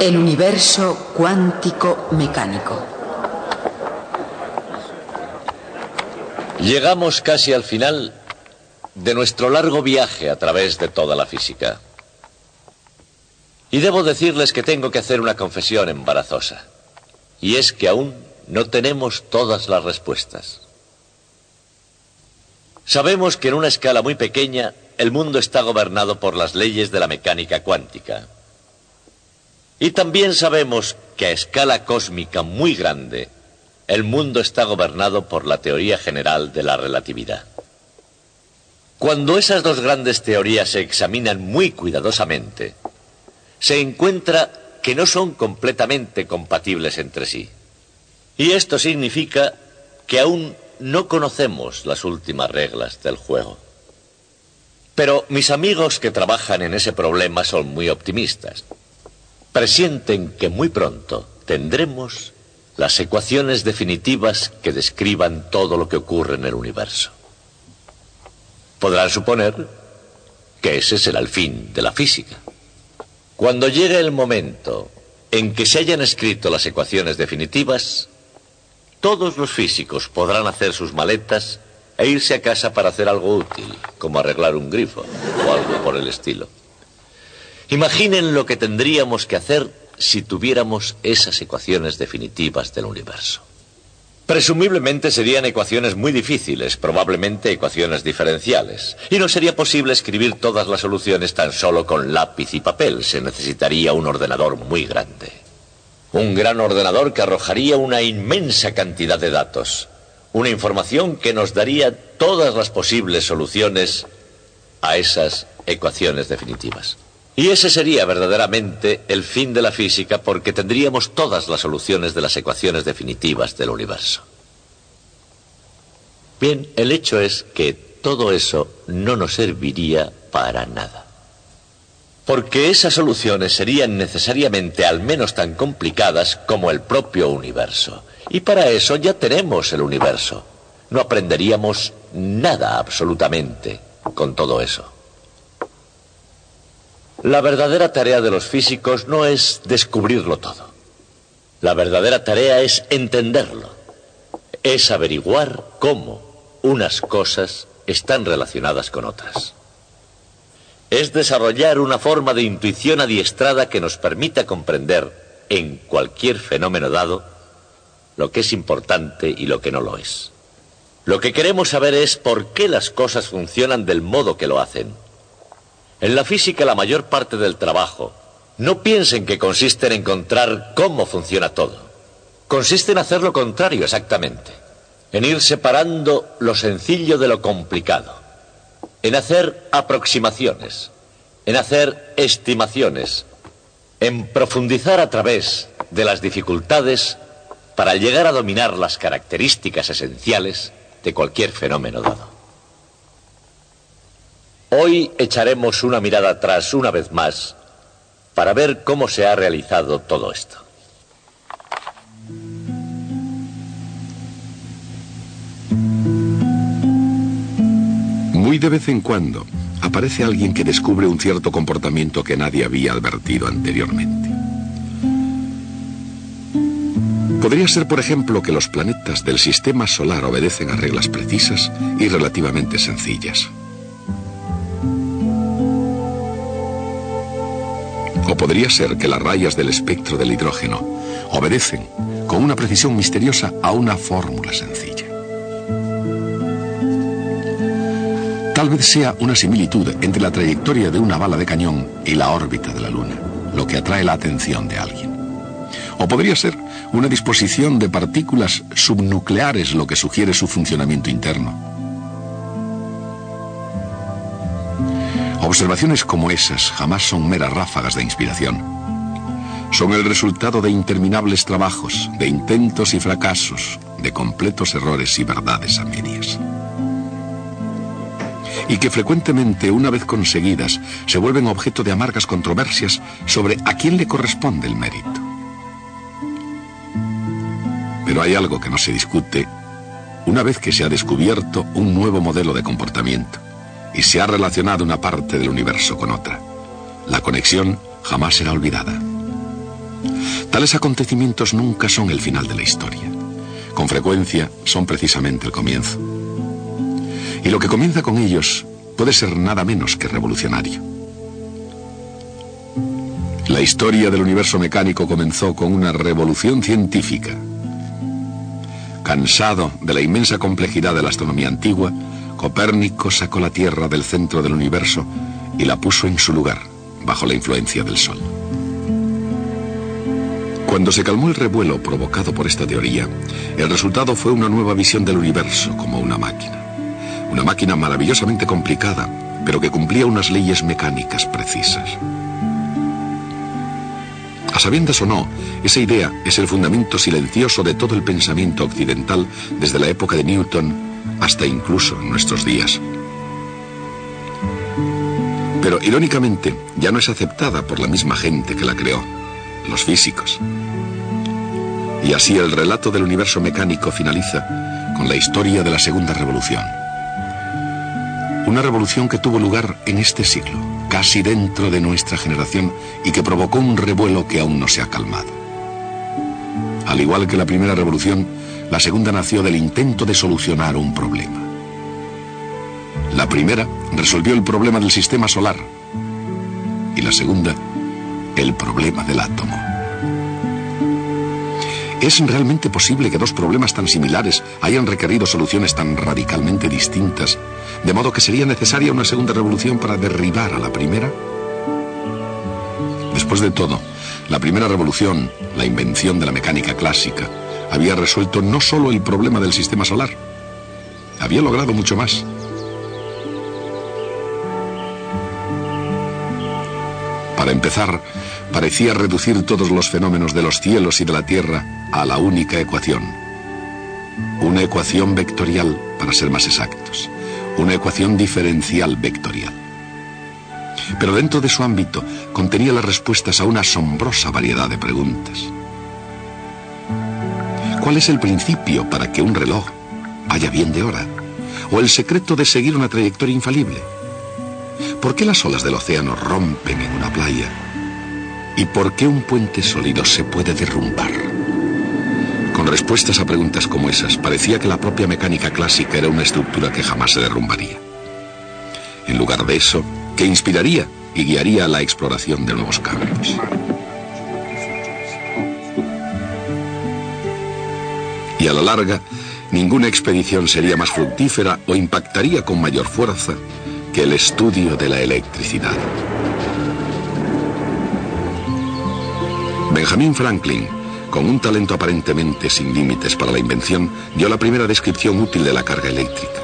El universo cuántico mecánico. Llegamos casi al final de nuestro largo viaje a través de toda la física. Y debo decirles que tengo que hacer una confesión embarazosa. Y es que aún no tenemos todas las respuestas. Sabemos que en una escala muy pequeña el mundo está gobernado por las leyes de la mecánica cuántica. Y también sabemos que a escala cósmica muy grande el mundo está gobernado por la teoría general de la relatividad. Cuando esas dos grandes teorías se examinan muy cuidadosamente, se encuentra que no son completamente compatibles entre sí. Y esto significa que aún no conocemos las últimas reglas del juego. Pero mis amigos que trabajan en ese problema son muy optimistas. Presienten que muy pronto tendremos las ecuaciones definitivas que describan todo lo que ocurre en el universo. Podrán suponer que ese será el fin de la física. Cuando llegue el momento en que se hayan escrito las ecuaciones definitivas, todos los físicos podrán hacer sus maletas e irse a casa para hacer algo útil, como arreglar un grifo o algo por el estilo. Imaginen lo que tendríamos que hacer si tuviéramos esas ecuaciones definitivas del universo. Presumiblemente serían ecuaciones muy difíciles, probablemente ecuaciones diferenciales. Y no sería posible escribir todas las soluciones tan solo con lápiz y papel. Se necesitaría un ordenador muy grande. Un gran ordenador que arrojaría una inmensa cantidad de datos. Una información que nos daría todas las posibles soluciones a esas ecuaciones definitivas. Y ese sería verdaderamente el fin de la física, porque tendríamos todas las soluciones de las ecuaciones definitivas del universo. Bien, el hecho es que todo eso no nos serviría para nada. Porque esas soluciones serían necesariamente al menos tan complicadas como el propio universo. Y para eso ya tenemos el universo. No aprenderíamos nada absolutamente con todo eso. La verdadera tarea de los físicos no es descubrirlo todo. La verdadera tarea es entenderlo. Es averiguar cómo unas cosas están relacionadas con otras. Es desarrollar una forma de intuición adiestrada que nos permita comprender en cualquier fenómeno dado lo que es importante y lo que no lo es. Lo que queremos saber es por qué las cosas funcionan del modo que lo hacen. En la física la mayor parte del trabajo, no piensen que consiste en encontrar cómo funciona todo. Consiste en hacer lo contrario exactamente. En ir separando lo sencillo de lo complicado. En hacer aproximaciones. En hacer estimaciones. En profundizar a través de las dificultades para llegar a dominar las características esenciales de cualquier fenómeno dado. Hoy echaremos una mirada atrás una vez más para ver cómo se ha realizado todo esto. Muy de vez en cuando aparece alguien que descubre un cierto comportamiento que nadie había advertido anteriormente. Podría ser, por ejemplo, que los planetas del sistema solar obedecen a reglas precisas y relativamente sencillas. O podría ser que las rayas del espectro del hidrógeno obedecen con una precisión misteriosa a una fórmula sencilla. Tal vez sea una similitud entre la trayectoria de una bala de cañón y la órbita de la Luna, lo que atrae la atención de alguien. O podría ser una disposición de partículas subnucleares lo que sugiere su funcionamiento interno. Observaciones como esas jamás son meras ráfagas de inspiración. Son el resultado de interminables trabajos, de intentos y fracasos, de completos errores y verdades a medias. Y que frecuentemente, una vez conseguidas, se vuelven objeto de amargas controversias sobre a quién le corresponde el mérito. Pero hay algo que no se discute una vez que se ha descubierto un nuevo modelo de comportamiento. y se ha relacionado una parte del universo con otra. La conexión jamás será olvidada. Tales acontecimientos nunca son el final de la historia. Con frecuencia son precisamente el comienzo. Y lo que comienza con ellos puede ser nada menos que revolucionario. La historia del universo mecánico comenzó con una revolución científica. Cansado de la inmensa complejidad de la astronomía antigua, Copérnico sacó la Tierra del centro del universo y la puso en su lugar, bajo la influencia del Sol. Cuando se calmó el revuelo provocado por esta teoría, el resultado fue una nueva visión del universo como una máquina. Una máquina maravillosamente complicada, pero que cumplía unas leyes mecánicas precisas. A sabiendas o no, esa idea es el fundamento silencioso de todo el pensamiento occidental desde la época de Newton hasta incluso nuestros días. Pero irónicamente ya no es aceptada por la misma gente que la creó, los físicos. Y así el relato del universo mecánico finaliza con la historia de la Segunda Revolución. Una revolución que tuvo lugar en este siglo, casi dentro de nuestra generación, y que provocó un revuelo que aún no se ha calmado. Al igual que la primera revolución, la segunda nació del intento de solucionar un problema. La primera resolvió el problema del sistema solar y la segunda, el problema del átomo. ¿Es realmente posible que dos problemas tan similares hayan requerido soluciones tan radicalmente distintas, de modo que sería necesaria una segunda revolución para derribar a la primera? Después de todo, la primera revolución, la invención de la mecánica clásica, había resuelto no solo el problema del sistema solar, había logrado mucho más. Para empezar, parecía reducir todos los fenómenos de los cielos y de la tierra a la única ecuación. Una ecuación vectorial, para ser más exactos. Una ecuación diferencial vectorial. Pero dentro de su ámbito contenía las respuestas a una asombrosa variedad de preguntas. ¿Cuál es el principio para que un reloj vaya bien de hora? ¿O el secreto de seguir una trayectoria infalible? ¿Por qué las olas del océano rompen en una playa? ¿Y por qué un puente sólido se puede derrumbar? Con respuestas a preguntas como esas, parecía que la propia mecánica clásica era una estructura que jamás se derrumbaría. En lugar de eso, que inspiraría y guiaría la exploración de nuevos campos. Y a la larga, ninguna expedición sería más fructífera o impactaría con mayor fuerza que el estudio de la electricidad. Benjamin Franklin, con un talento aparentemente sin límites para la invención, dio la primera descripción útil de la carga eléctrica.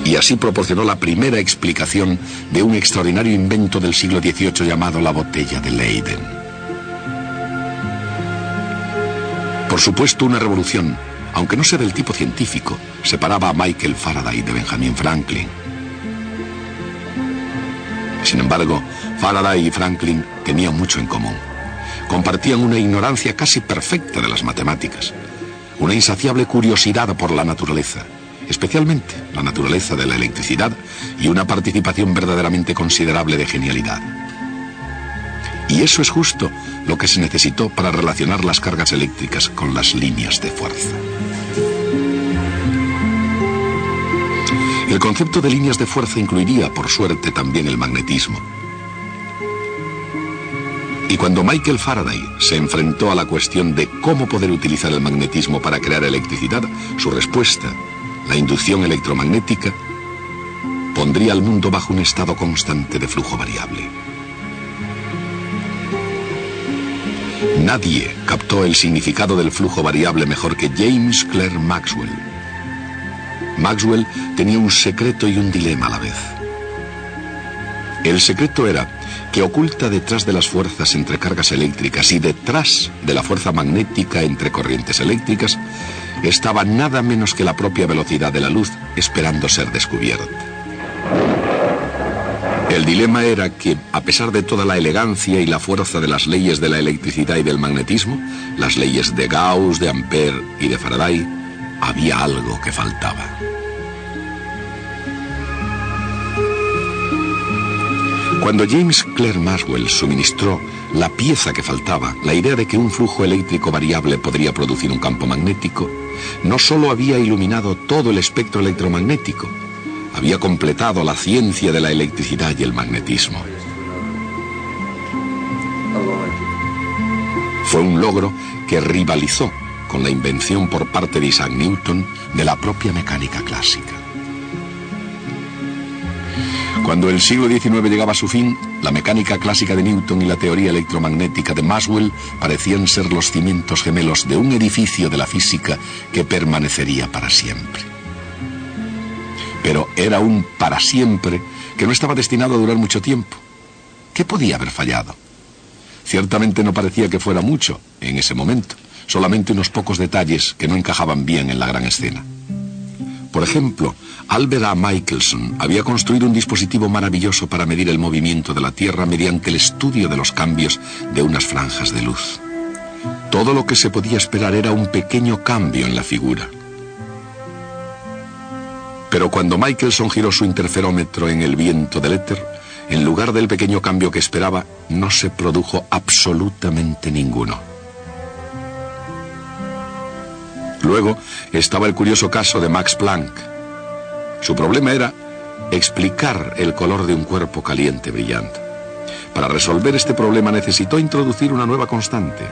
Y así proporcionó la primera explicación de un extraordinario invento del siglo XVIII llamado la botella de Leyden. Por supuesto, una revolución, aunque no sea del tipo científico, separaba a Michael Faraday de Benjamin Franklin. Sin embargo, Faraday y Franklin tenían mucho en común. Compartían una ignorancia casi perfecta de las matemáticas, una insaciable curiosidad por la naturaleza, especialmente la naturaleza de la electricidad, y una participación verdaderamente considerable de genialidad. Y eso es justo lo que se necesitó para relacionar las cargas eléctricas con las líneas de fuerza. El concepto de líneas de fuerza incluiría, por suerte, también el magnetismo. Y cuando Michael Faraday se enfrentó a la cuestión de cómo poder utilizar el magnetismo para crear electricidad, su respuesta, la inducción electromagnética, pondría al mundo bajo un estado constante de flujo variable. Nadie captó el significado del flujo variable mejor que James Clerk Maxwell. Maxwell tenía un secreto y un dilema a la vez. El secreto era que oculta detrás de las fuerzas entre cargas eléctricas y detrás de la fuerza magnética entre corrientes eléctricas estaba nada menos que la propia velocidad de la luz esperando ser descubierta. El dilema era que, a pesar de toda la elegancia y la fuerza de las leyes de la electricidad y del magnetismo, las leyes de Gauss, de Ampère y de Faraday, había algo que faltaba. Cuando James Clerk Maxwell suministró la pieza que faltaba, la idea de que un flujo eléctrico variable podría producir un campo magnético, no solo había iluminado todo el espectro electromagnético, había completado la ciencia de la electricidad y el magnetismo. Fue un logro que rivalizó con la invención por parte de Isaac Newton de la propia mecánica clásica. Cuando el siglo XIX llegaba a su fin, la mecánica clásica de Newton y la teoría electromagnética de Maxwell parecían ser los cimientos gemelos de un edificio de la física que permanecería para siempre. Pero era un para siempre que no estaba destinado a durar mucho tiempo. ¿Qué podía haber fallado? Ciertamente no parecía que fuera mucho en ese momento, solamente unos pocos detalles que no encajaban bien en la gran escena. Por ejemplo, Albert A. Michelson había construido un dispositivo maravilloso para medir el movimiento de la Tierra mediante el estudio de los cambios de unas franjas de luz. Todo lo que se podía esperar era un pequeño cambio en la figura. Pero cuando Michelson giró su interferómetro en el viento del éter, en lugar del pequeño cambio que esperaba, no se produjo absolutamente ninguno. Luego estaba el curioso caso de Max Planck. Su problema era explicar el color de un cuerpo caliente brillante. Para resolver este problema necesitó introducir una nueva constante.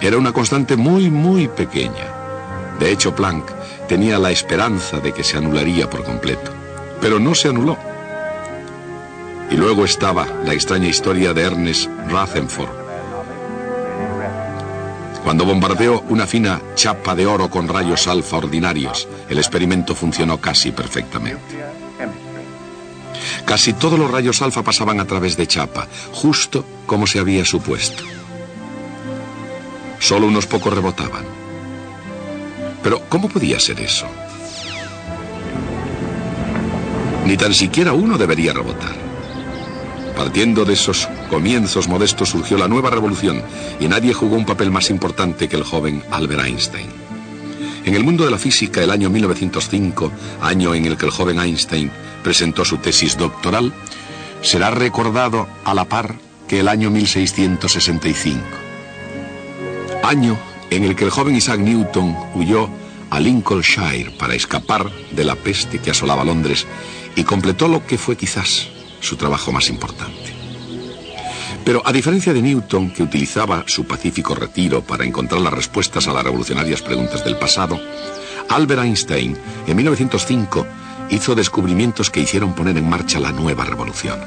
Era una constante muy pequeña. De hecho, Planck tenía la esperanza de que se anularía por completo, pero no se anuló. Y luego estaba la extraña historia de Ernest Rutherford. Cuando bombardeó una fina chapa de oro con rayos alfa ordinarios, el experimento funcionó casi perfectamente. Casi todos los rayos alfa pasaban a través de chapa, justo como se había supuesto. Solo unos pocos rebotaban. Pero, ¿cómo podía ser eso? Ni tan siquiera uno debería rebotar. Partiendo de esos comienzos modestos surgió la nueva revolución y nadie jugó un papel más importante que el joven Albert Einstein. En el mundo de la física, el año 1905, año en el que el joven Einstein presentó su tesis doctoral, será recordado a la par que el año 1665. Año en el que el joven Isaac Newton huyó a Lincolnshire para escapar de la peste que asolaba Londres y completó lo que fue quizás su trabajo más importante. Pero a diferencia de Newton, que utilizaba su pacífico retiro para encontrar las respuestas a las revolucionarias preguntas del pasado, Albert Einstein, en 1905, hizo descubrimientos que hicieron poner en marcha la nueva revolución.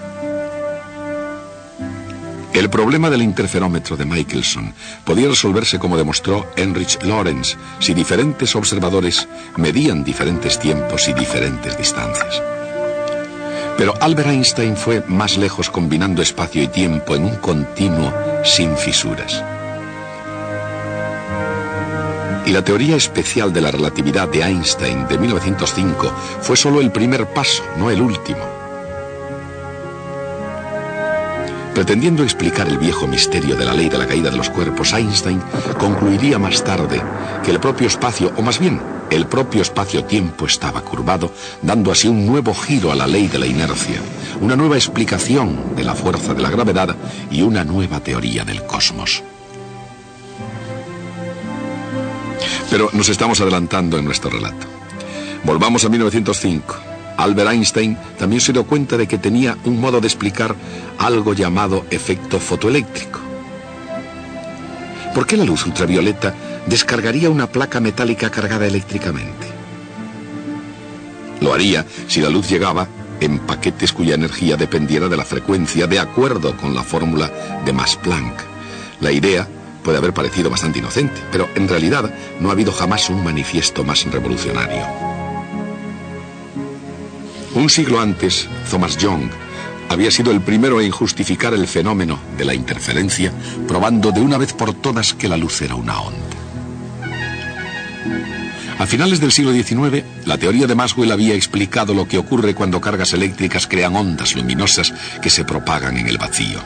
El problema del interferómetro de Michelson podía resolverse, como demostró Heinrich Lorentz, si diferentes observadores medían diferentes tiempos y diferentes distancias. Pero Albert Einstein fue más lejos combinando espacio y tiempo en un continuo sin fisuras. Y la teoría especial de la relatividad de Einstein de 1905 fue solo el primer paso, no el último. Pretendiendo explicar el viejo misterio de la ley de la caída de los cuerpos, Einstein concluiría más tarde que el propio espacio, o más bien, el propio espacio-tiempo estaba curvado, dando así un nuevo giro a la ley de la inercia, una nueva explicación de la fuerza de la gravedad y una nueva teoría del cosmos. Pero nos estamos adelantando en nuestro relato. Volvamos a 1905. Albert Einstein también se dio cuenta de que tenía un modo de explicar algo llamado efecto fotoeléctrico. ¿Por qué la luz ultravioleta descargaría una placa metálica cargada eléctricamente? Lo haría si la luz llegaba en paquetes cuya energía dependiera de la frecuencia, de acuerdo con la fórmula de Max-Planck. La idea puede haber parecido bastante inocente, pero en realidad no ha habido jamás un manifiesto más revolucionario. Un siglo antes, Thomas Young había sido el primero en justificar el fenómeno de la interferencia, probando de una vez por todas que la luz era una onda. A finales del siglo XIX, la teoría de Maxwell había explicado lo que ocurre cuando cargas eléctricas crean ondas luminosas que se propagan en el vacío.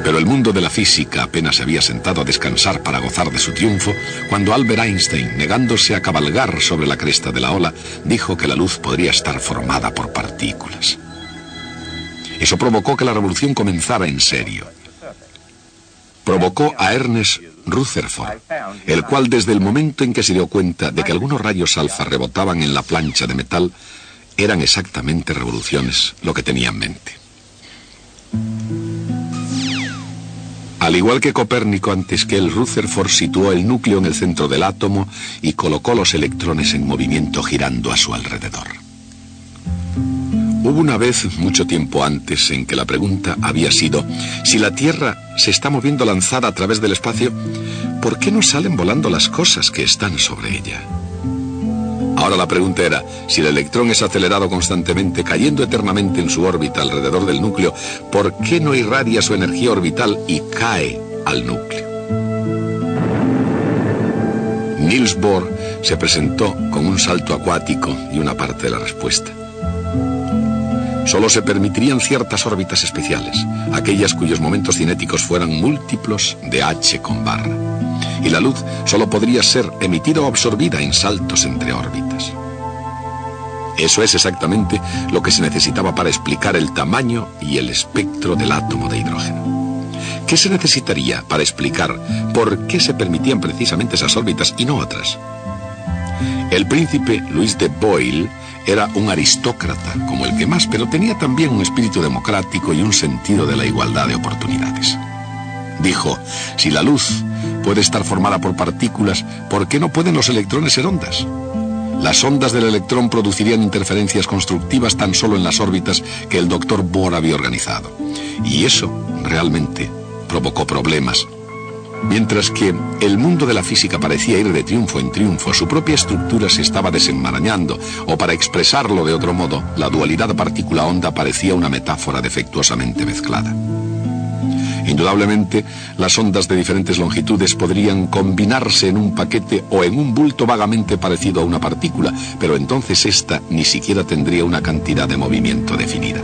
Pero el mundo de la física apenas se había sentado a descansar para gozar de su triunfo cuando Albert Einstein, negándose a cabalgar sobre la cresta de la ola, dijo que la luz podría estar formada por partículas. Eso provocó que la revolución comenzara en serio. Provocó a Ernest Rutherford, el cual desde el momento en que se dio cuenta de que algunos rayos alfa rebotaban en la plancha de metal, eran exactamente revoluciones lo que tenía en mente. Al igual que Copérnico antes que él, Rutherford situó el núcleo en el centro del átomo y colocó los electrones en movimiento girando a su alrededor. Hubo una vez, mucho tiempo antes, en que la pregunta había sido: si la Tierra se está moviendo lanzada a través del espacio, ¿por qué no salen volando las cosas que están sobre ella? Ahora la pregunta era: si el electrón es acelerado constantemente, cayendo eternamente en su órbita alrededor del núcleo, ¿por qué no irradia su energía orbital y cae al núcleo? Niels Bohr se presentó con un salto acuático y una parte de la respuesta. Solo se permitirían ciertas órbitas especiales, aquellas cuyos momentos cinéticos fueran múltiplos de h con barra. Y la luz solo podría ser emitida o absorbida en saltos entre órbitas. Eso es exactamente lo que se necesitaba para explicar el tamaño y el espectro del átomo de hidrógeno. ¿Qué se necesitaría para explicar por qué se permitían precisamente esas órbitas y no otras? El príncipe Louis de Boyle era un aristócrata como el que más, pero tenía también un espíritu democrático y un sentido de la igualdad de oportunidades. Dijo: si la luz puede estar formada por partículas, ¿por qué no pueden los electrones ser ondas? Las ondas del electrón producirían interferencias constructivas tan solo en las órbitas que el doctor Bohr había organizado. Y eso realmente provocó problemas. Mientras que el mundo de la física parecía ir de triunfo en triunfo, su propia estructura se estaba desenmarañando, o para expresarlo de otro modo, la dualidad partícula-onda parecía una metáfora defectuosamente mezclada. Indudablemente, las ondas de diferentes longitudes podrían combinarse en un paquete o en un bulto vagamente parecido a una partícula, pero entonces ésta ni siquiera tendría una cantidad de movimiento definida.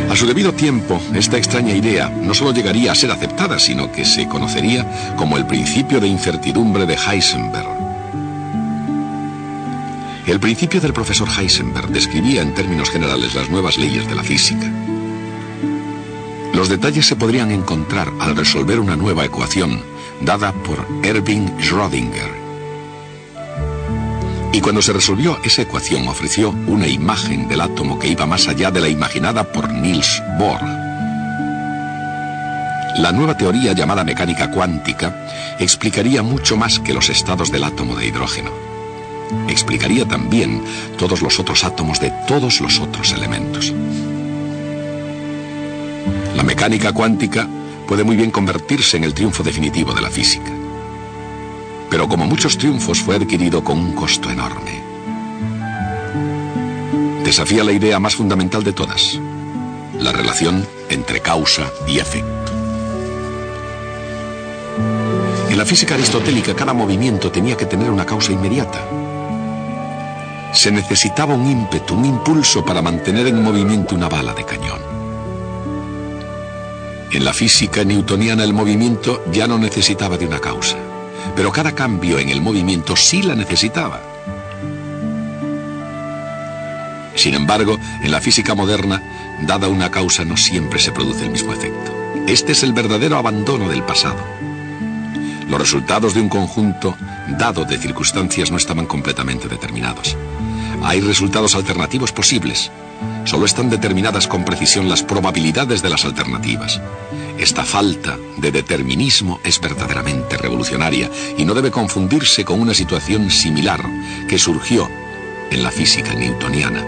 A su debido tiempo, esta extraña idea no solo llegaría a ser aceptada, sino que se conocería como el principio de incertidumbre de Heisenberg. El principio del profesor Heisenberg describía en términos generales las nuevas leyes de la física. Los detalles se podrían encontrar al resolver una nueva ecuación dada por Erwin Schrödinger. Y cuando se resolvió esa ecuación, ofreció una imagen del átomo que iba más allá de la imaginada por Niels Bohr. La nueva teoría llamada mecánica cuántica explicaría mucho más que los estados del átomo de hidrógeno. Explicaría también todos los otros átomos de todos los otros elementos. La mecánica cuántica puede muy bien convertirse en el triunfo definitivo de la física. Pero como muchos triunfos fue adquirido con un costo enorme. Desafía la idea más fundamental de todas: la relación entre causa y efecto. En la física aristotélica, cada movimiento tenía que tener una causa inmediata. Se necesitaba un ímpetu, un impulso para mantener en movimiento una bala de cañón. En la física newtoniana, el movimiento ya no necesitaba de una causa, pero cada cambio en el movimiento sí la necesitaba. Sin embargo, en la física moderna, dada una causa, no siempre se produce el mismo efecto. Este es el verdadero abandono del pasado. Los resultados de un conjunto dado de circunstancias no estaban completamente determinados. Hay resultados alternativos posibles. Solo están determinadas con precisión las probabilidades de las alternativas. Esta falta de determinismo es verdaderamente revolucionaria y no debe confundirse con una situación similar que surgió en la física newtoniana.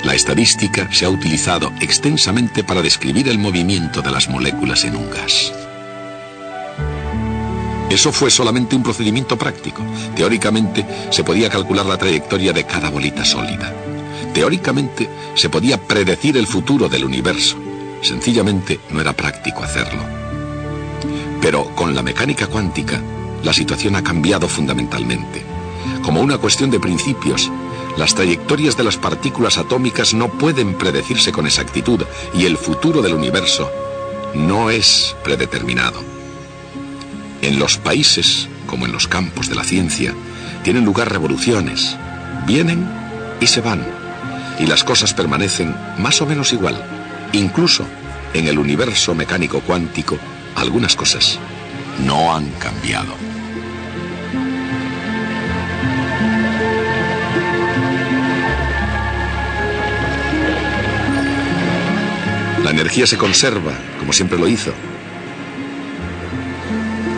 La estadística se ha utilizado extensamente para describir el movimiento de las moléculas en un gas. Eso fue solamente un procedimiento práctico. Teóricamente se podía calcular la trayectoria de cada bolita sólida. Teóricamente se podía predecir el futuro del universo. Sencillamente no era práctico hacerlo. Pero con la mecánica cuántica, la situación ha cambiado fundamentalmente. Como una cuestión de principios, las trayectorias de las partículas atómicas no pueden predecirse con exactitud y el futuro del universo no es predeterminado. En los países, como en los campos de la ciencia, tienen lugar revoluciones. Vienen y se van, y las cosas permanecen más o menos igual. Incluso en el universo mecánico cuántico, algunas cosas no han cambiado. La energía se conserva, como siempre lo hizo.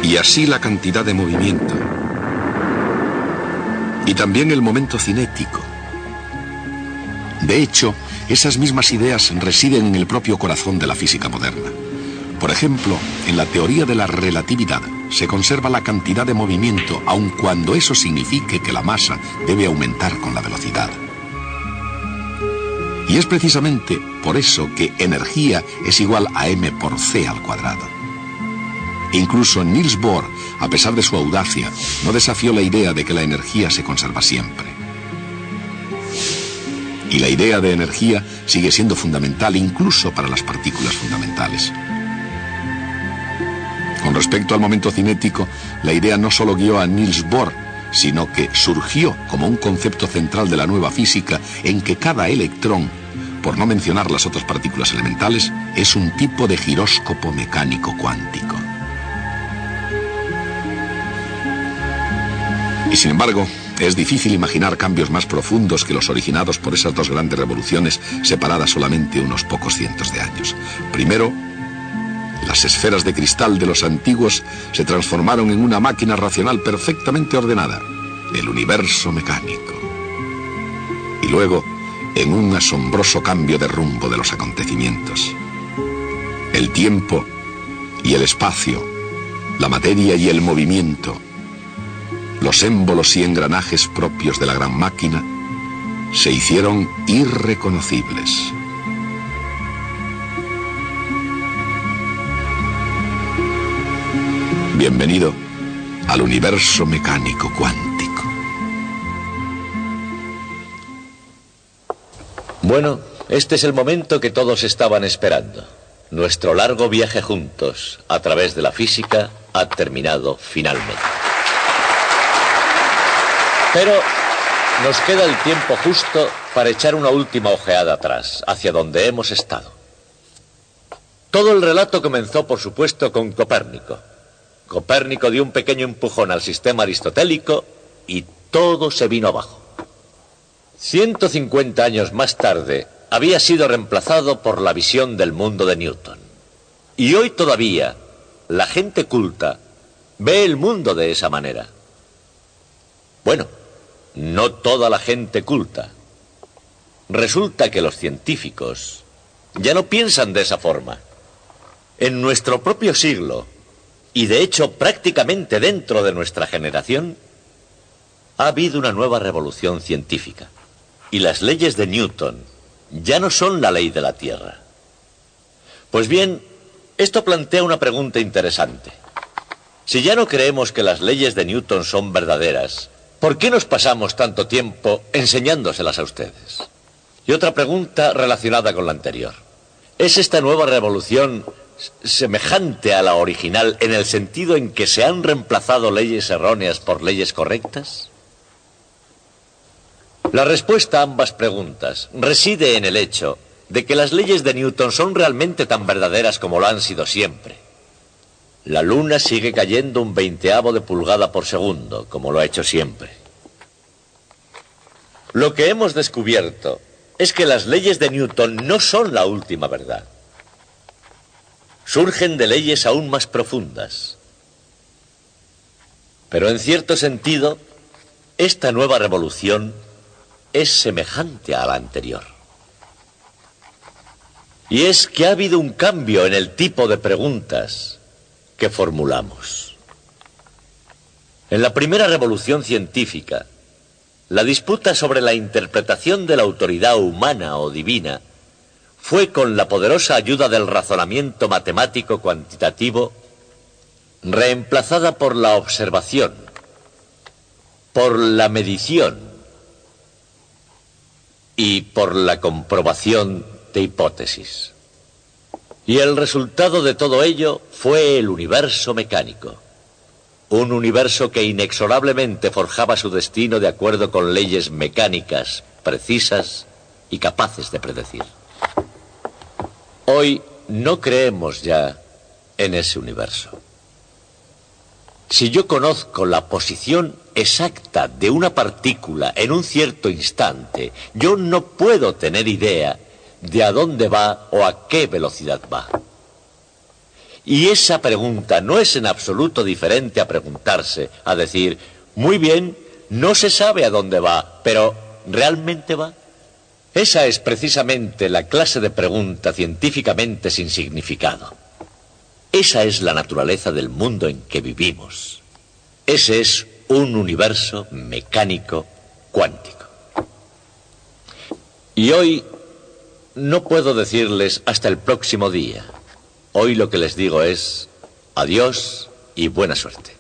Y así la cantidad de movimiento. Y también el momento cinético. De hecho, esas mismas ideas residen en el propio corazón de la física moderna. Por ejemplo, en la teoría de la relatividad se conserva la cantidad de movimiento, aun cuando eso signifique que la masa debe aumentar con la velocidad. Y es precisamente por eso que energía es igual a m por c al cuadrado. Incluso Niels Bohr, a pesar de su audacia, no desafió la idea de que la energía se conserva siempre. Y la idea de energía sigue siendo fundamental incluso para las partículas fundamentales. Con respecto al momento cinético, la idea no solo guió a Niels Bohr, sino que surgió como un concepto central de la nueva física en que cada electrón, por no mencionar las otras partículas elementales, es un tipo de giróscopo mecánico cuántico. Y sin embargo, es difícil imaginar cambios más profundos que los originados por esas dos grandes revoluciones separadas solamente unos pocos cientos de años. Primero, las esferas de cristal de los antiguos se transformaron en una máquina racional perfectamente ordenada, el universo mecánico. Y luego, en un asombroso cambio de rumbo de los acontecimientos. El tiempo y el espacio, la materia y el movimiento, los émbolos y engranajes propios de la gran máquina, se hicieron irreconocibles. Bienvenido al universo mecánico cuántico. Bueno, este es el momento que todos estaban esperando. Nuestro largo viaje juntos a través de la física ha terminado finalmente. Pero nos queda el tiempo justo para echar una última ojeada atrás, hacia donde hemos estado. Todo el relato comenzó, por supuesto, con Copérnico. Copérnico dio un pequeño empujón al sistema aristotélico y todo se vino abajo. 150 años más tarde había sido reemplazado por la visión del mundo de Newton. Y hoy todavía la gente culta ve el mundo de esa manera. Bueno, no toda la gente culta. Resulta que los científicos ya no piensan de esa forma. En nuestro propio siglo, y de hecho prácticamente dentro de nuestra generación, ha habido una nueva revolución científica. Y las leyes de Newton ya no son la ley de la Tierra. Pues bien, esto plantea una pregunta interesante. Si ya no creemos que las leyes de Newton son verdaderas, ¿por qué nos pasamos tanto tiempo enseñándoselas a ustedes? Y otra pregunta relacionada con la anterior. ¿Es esta nueva revolución semejante a la original en el sentido en que se han reemplazado leyes erróneas por leyes correctas? La respuesta a ambas preguntas reside en el hecho de que las leyes de Newton son realmente tan verdaderas como lo han sido siempre. La luna sigue cayendo 1/20 de pulgada por segundo, como lo ha hecho siempre. Lo que hemos descubierto es que las leyes de Newton no son la última verdad. Surgen de leyes aún más profundas. Pero en cierto sentido, esta nueva revolución es semejante a la anterior. Y es que ha habido un cambio en el tipo de preguntas que formulamos. En la primera revolución científica, la disputa sobre la interpretación de la autoridad humana o divina fue, con la poderosa ayuda del razonamiento matemático cuantitativo, reemplazada por la observación. por la medición y por la comprobación de hipótesis. Y el resultado de todo ello fue el universo mecánico. Un universo que inexorablemente forjaba su destino de acuerdo con leyes mecánicas precisas y capaces de predecir. Hoy no creemos ya en ese universo. Si yo conozco la posición exacta de una partícula en un cierto instante, yo no puedo tener idea de a dónde va o a qué velocidad va. Y esa pregunta no es en absoluto diferente a preguntarse, a decir, muy bien, no se sabe a dónde va, pero ¿realmente va? Esa es precisamente la clase de pregunta científicamente sin significado. Esa es la naturaleza del mundo en que vivimos. Ese es un universo mecánico cuántico. Y hoy no puedo decirles hasta el próximo día. Hoy lo que les digo es adiós y buena suerte.